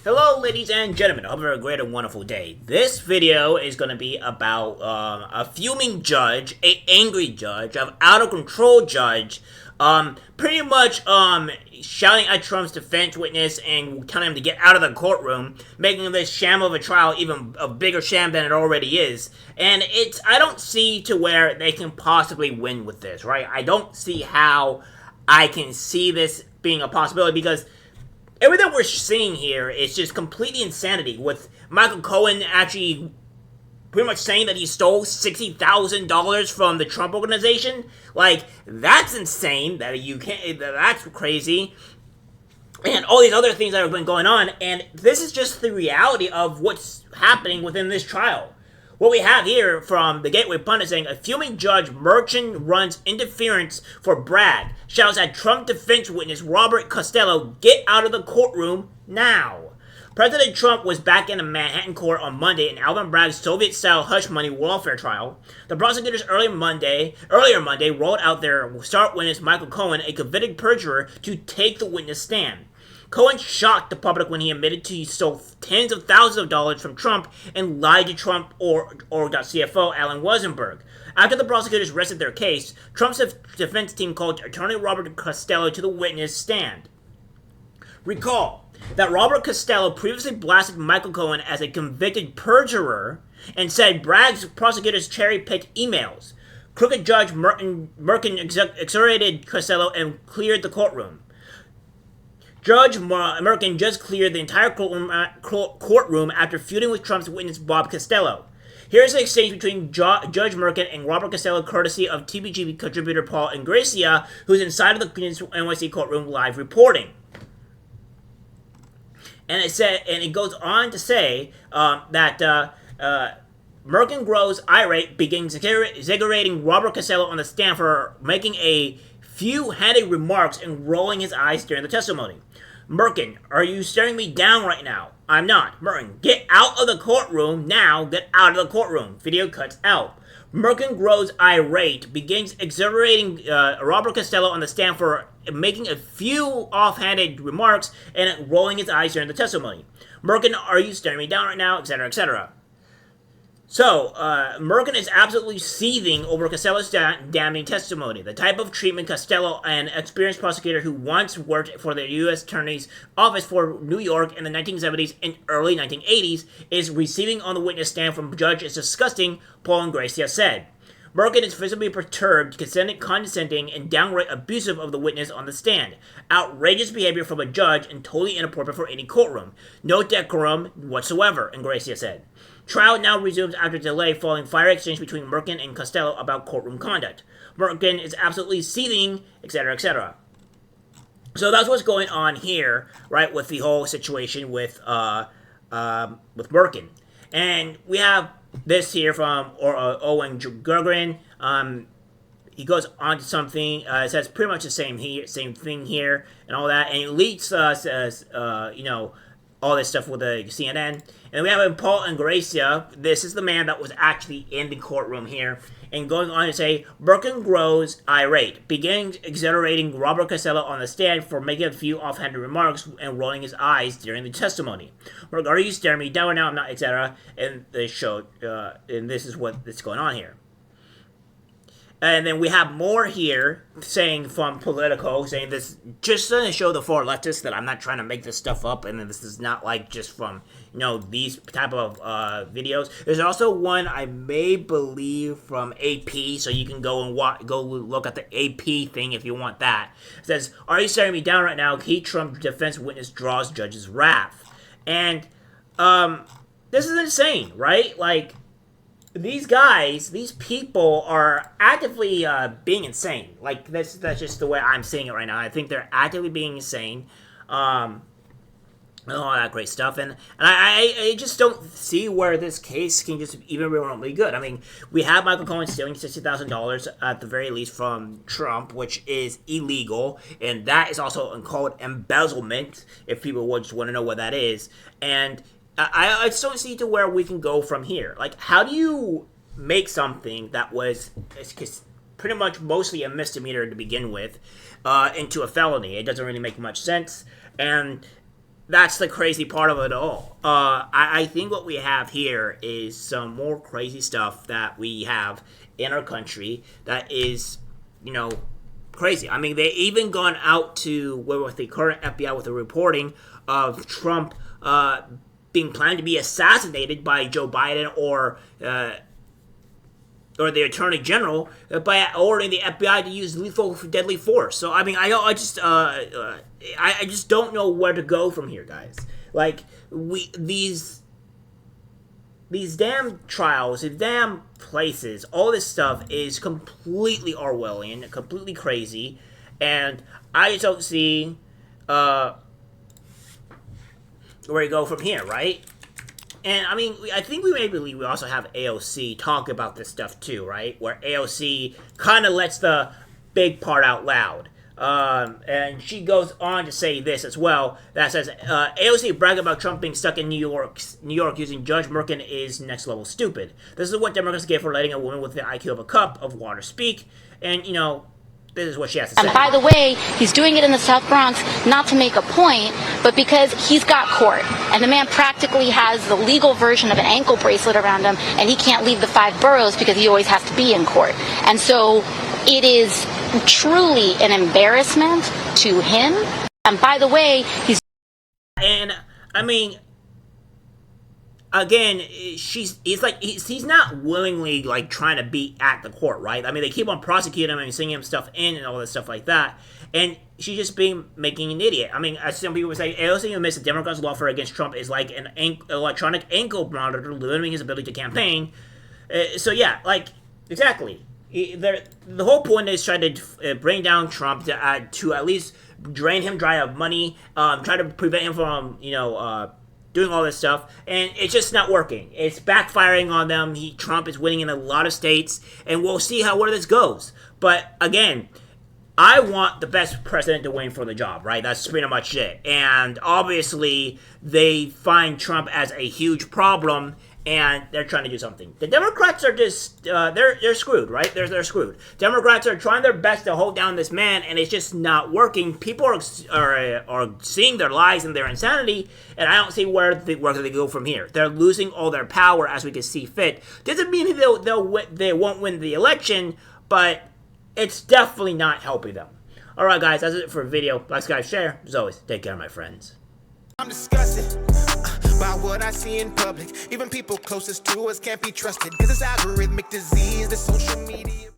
Hello, ladies and gentlemen. I hope you have a great and wonderful day. This video is going to be about a fuming judge, an angry judge, an out of control judge, pretty much shouting at Trump's defense witness and telling him to get out of the courtroom, making this sham of a trial even a bigger sham than it already is. And I don't see to where they can possibly win with this, right? I don't see how I can see this being a possibility because everything we're seeing here is just completely insanity, with Michael Cohen actually pretty much saying that he stole $60,000 from the Trump organization. Like, that's insane. That's crazy. And all these other things that have been going on, and this is just the reality of what's happening within this trial. What we have here from the Gateway Pundit saying, a fuming judge Merchant runs interference for Bragg, shouts at Trump defense witness Robert Costello, get out of the courtroom now. President Trump was back in a Manhattan court on Monday in Alvin Bragg's Soviet-style hush money welfare trial. The prosecutors earlier Monday rolled out their star witness Michael Cohen, a convicted perjurer, to take the witness stand. Cohen shocked the public when he admitted he stole tens of thousands of dollars from Trump and lied to Trump or CFO Alan Weisenberg. After the prosecutors rested their case, Trump's defense team called attorney Robert Costello to the witness stand. Recall that Robert Costello previously blasted Michael Cohen as a convicted perjurer and said Bragg's prosecutors cherry-picked emails. Crooked Judge Merkin exonerated Costello and cleared the courtroom. Judge Merkin just cleared the entire courtroom after feuding with Trump's witness Bob Costello. Here's the exchange between Judge Merkin and Robert Costello, courtesy of TBGB contributor Paul Ingracia, who's inside of the NYC courtroom live reporting. And it goes on to say that Merkin grows irate, begins exaggerating Robert Costello on the stand for making a few-handed remarks and rolling his eyes during the testimony. Merkin, are you staring me down right now? I'm not. Merkin, get out of the courtroom now. Get out of the courtroom. Video cuts out. Merkin grows irate, begins exaggerating Robert Costello on the stand for making a few offhanded remarks and rolling his eyes during the testimony. Merkin, are you staring me down right now? Etc., etc. So, Merkin is absolutely seething over Costello's damning testimony. The type of treatment Costello, an experienced prosecutor who once worked for the U.S. Attorney's Office for New York in the 1970s and early 1980s, is receiving on the witness stand from judge is disgusting, Paul Ingracia said. Merkin is visibly perturbed, condescending, and downright abusive of the witness on the stand. Outrageous behavior from a judge and totally inappropriate for any courtroom. No decorum whatsoever, Ingracia said. Trial now resumes after delay following fire exchange between Merkin and Costello about courtroom conduct. Merkin is absolutely seething, etc., etc. So that's what's going on here, right, with the whole situation with Merkin. And we have this here from Owen Gergren. He goes on to something. It says pretty much the same thing here and all that. And it leads says all this stuff with the CNN. And we have Paul Ingracia. This is the man that was actually in the courtroom here. And going on to say, Merkin grows irate, begins exonerating Robert Costello on the stand for making a few offhanded remarks and rolling his eyes during the testimony. Are you staring me down right now? I'm not, etc. And they showed, and this is what's going on here. And then we have more here saying from Politico, saying this just to show the four leftists that I'm not trying to make this stuff up, and this is not like just from these type of videos. There's also one I may believe from AP, so you can go and go look at the AP thing if you want that. It says, "Are you staring me down right now? Key Trump defense witness draws judge's wrath," and this is insane, right? Like, these guys, these people are actively being insane. Like, that's just the way I'm seeing it right now. I think they're actively being insane. And all that great stuff. And I just don't see where this case can just even be remotely good. I mean, we have Michael Cohen stealing $60,000 at the very least from Trump, which is illegal. And that is also called embezzlement, if people would just want to know what that is. And I just don't see to where we can go from here. Like, how do you make something that was pretty much mostly a misdemeanor to begin with into a felony? It doesn't really make much sense. And that's the crazy part of it all. I think what we have here is some more crazy stuff that we have in our country that is, you know, crazy. I mean, they even gone out to where with the current FBI with the reporting of Trump being planned to be assassinated by Joe Biden or the Attorney General by ordering the FBI to use lethal, deadly force. So I mean, I just don't know where to go from here, guys. Like these damn trials, these damn places, all this stuff is completely Orwellian, completely crazy, and I just don't see where to go from here, right? And I mean, I think we also have AOC talk about this stuff too, right? Where AOC kind of lets the big part out loud. And she goes on to say this as well. That says, AOC bragged about Trump being stuck in New York using Judge Merkin is next level stupid. This is what Democrats get for letting a woman with the IQ of a cup of water speak. And, you know, this is what she has to say. And by the way, he's doing it in the South Bronx not to make a point, but because he's got court. And the man practically has the legal version of an ankle bracelet around him, and he can't leave the 5 boroughs because he always has to be in court. And so it is truly an embarrassment to him. And by the way, he's... And, I mean... Again, he's not willingly like trying to be at the court, right? I mean, they keep on prosecuting him and sending him stuff in and all this stuff like that, and she's just making an idiot. I mean, as some people would say, AOC admits the Democrats' lawfare against Trump is like an electronic ankle monitor limiting his ability to campaign. So yeah, like exactly. The whole point is trying to bring down Trump to at least drain him dry of money, try to prevent him from doing all this stuff, and it's just not working. It's backfiring on them. Trump is winning in a lot of states, and we'll see where this goes. But again, I want the best president to win for the job, right? That's pretty much it. And obviously, they find Trump as a huge problem, and they're trying to do something. The Democrats are just, they're screwed, right? They're screwed. Democrats are trying their best to hold down this man, and it's just not working. People are seeing their lies and their insanity, and I don't see where they go from here. They're losing all their power as we can see fit. Doesn't mean they won't win the election, but it's definitely not helping them. Alright guys, that's it for the video. Like, guys, share. As always, take care, my friends. I'm disgusted by what I see in public. Even people closest to us can't be trusted. This is algorithmic disease, the social media.